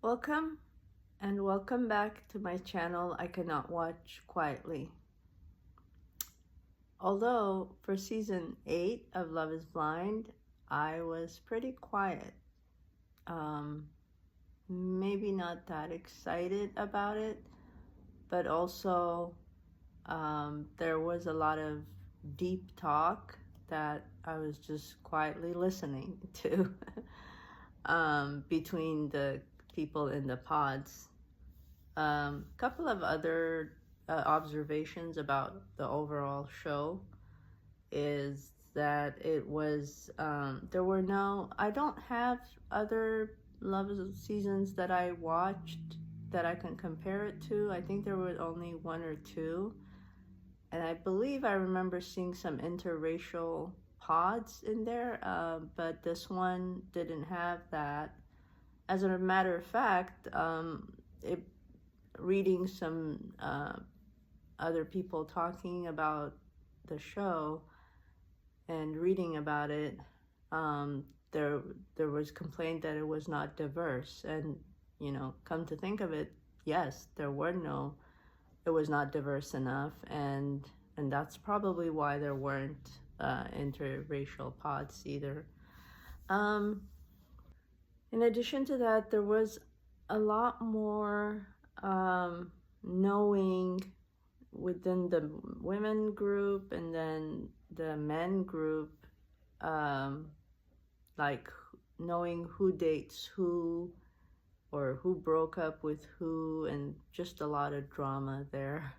Welcome and welcome back to my channel I Cannot Watch Quietly. Although for season 8 of Love is Blind, I was pretty quiet. Maybe not that excited about it, but also there was a lot of deep talk that I was just quietly listening to between the people in the pods. Couple of other observations about the overall show is that it was I don't have other love seasons that I watched that I can compare it to. I think there were only one or two, and I believe I remember seeing some interracial pods in there, but this one didn't have that. As a matter of fact, reading some other people talking about the show and reading about it, there was complaint that it was not diverse, and come to think of it, yes, it was not diverse enough, and that's probably why there weren't interracial pods either. In addition to that, there was a lot more knowing within the women group and then the men group, like knowing who dates who or who broke up with who, and just a lot of drama there.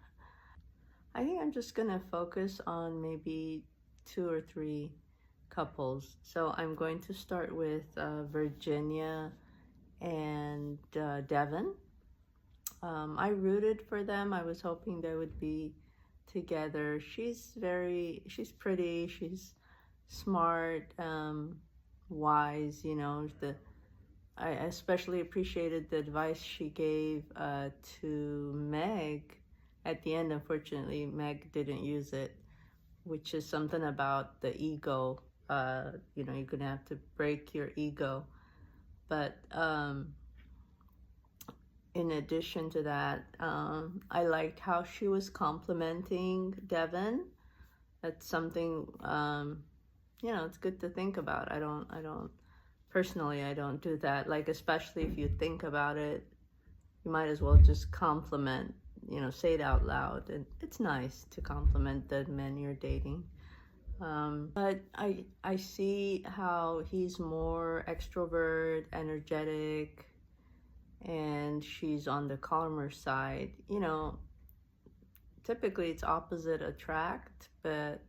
I think I'm just gonna focus on maybe 2 or 3 couples. So I'm going to start with Virginia and Devin. I rooted for them. I was hoping they would be together. She's pretty, she's smart, wise, I especially appreciated the advice she gave to Meg at the end. Unfortunately, Meg didn't use it, which is something about the ego. You're gonna have to break your ego. But in addition to that, I liked how she was complimenting Devin. That's something, it's good to think about. Personally, I don't do that. Like, especially if you think about it, you might as well just compliment, say it out loud. And it's nice to compliment the men you're dating. But I see how he's more extrovert, energetic, and she's on the calmer side. Typically it's opposite attract, but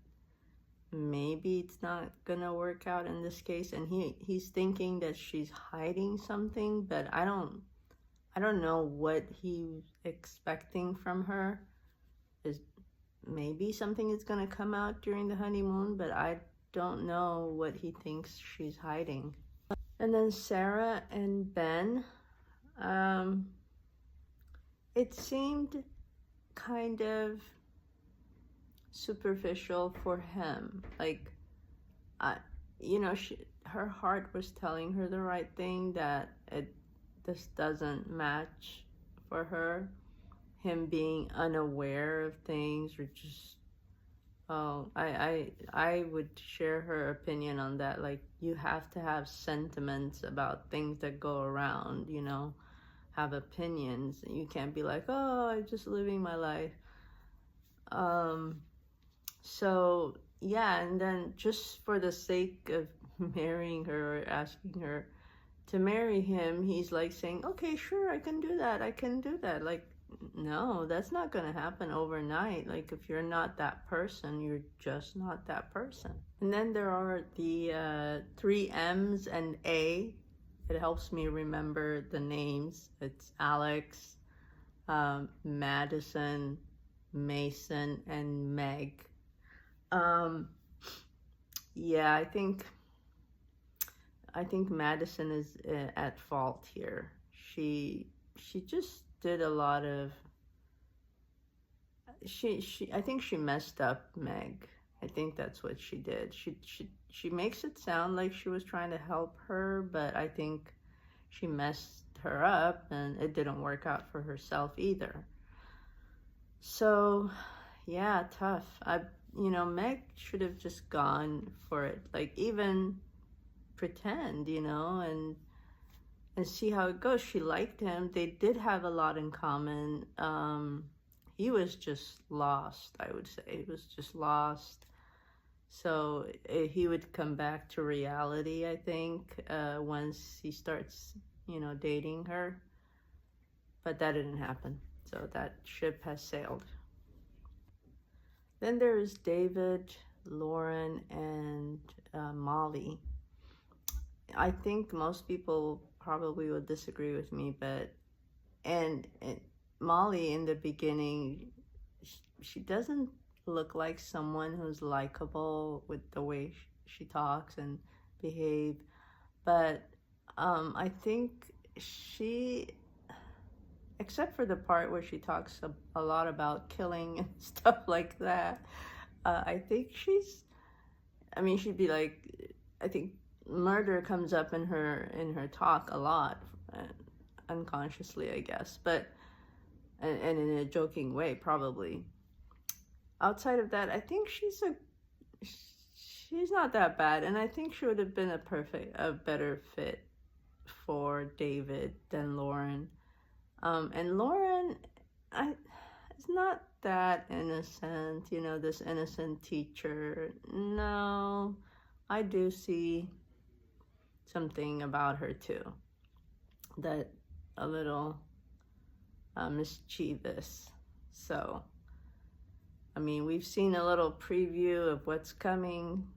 maybe it's not gonna work out in this case, and he's thinking that she's hiding something, but I don't know what he's expecting from her. Is maybe something is gonna come out during the honeymoon, but I don't know what he thinks she's hiding. And then Sara and Ben, it seemed kind of superficial for him. Like, her heart was telling her the right thing, that this doesn't match for her. Him being unaware of things, or just, I would share her opinion on that. Like, you have to have sentiments about things that go around, have opinions. You can't be like, oh, I'm just living my life. So yeah, and then just for the sake of marrying her or asking her to marry him, he's like saying, okay, sure, I can do that. Like, no, that's not gonna happen overnight. Like, if you're not that person, you're just not that person. And then there are the 3 M's and A. It helps me remember the names. It's Alex, Madison, Mason, and Meg. Yeah, I think Madison is at fault here. She just did a lot of, I think she messed up Meg. I think that's what she did. She makes it sound like she was trying to help her, but I think she messed her up, and it didn't work out for herself either. So, yeah, tough. Meg should have just gone for it. Like, even pretend, and see how it goes. She liked him. They did have a lot in common. He was just lost, I would say. He was just lost. So he would come back to reality, I think, once he starts, dating her. But that didn't happen. So that ship has sailed. Then there is David, Lauren, and Molly. I think most people probably would disagree with me, but and Molly in the beginning, she doesn't look like someone who's likable with the way she talks and behave, but I think she, except for the part where she talks a lot about killing and stuff like that, I think she'd be like, I think murder comes up in her talk a lot, unconsciously, I guess, but and in a joking way, probably. Outside of that, I think she's not that bad, and I think she would have been a better fit for David than Lauren. And Lauren, is not that innocent, this innocent teacher. No, I do see something about her too, that a little mischievous. So, I mean, we've seen a little preview of what's coming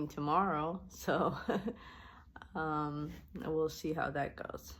tomorrow, so we'll see how that goes.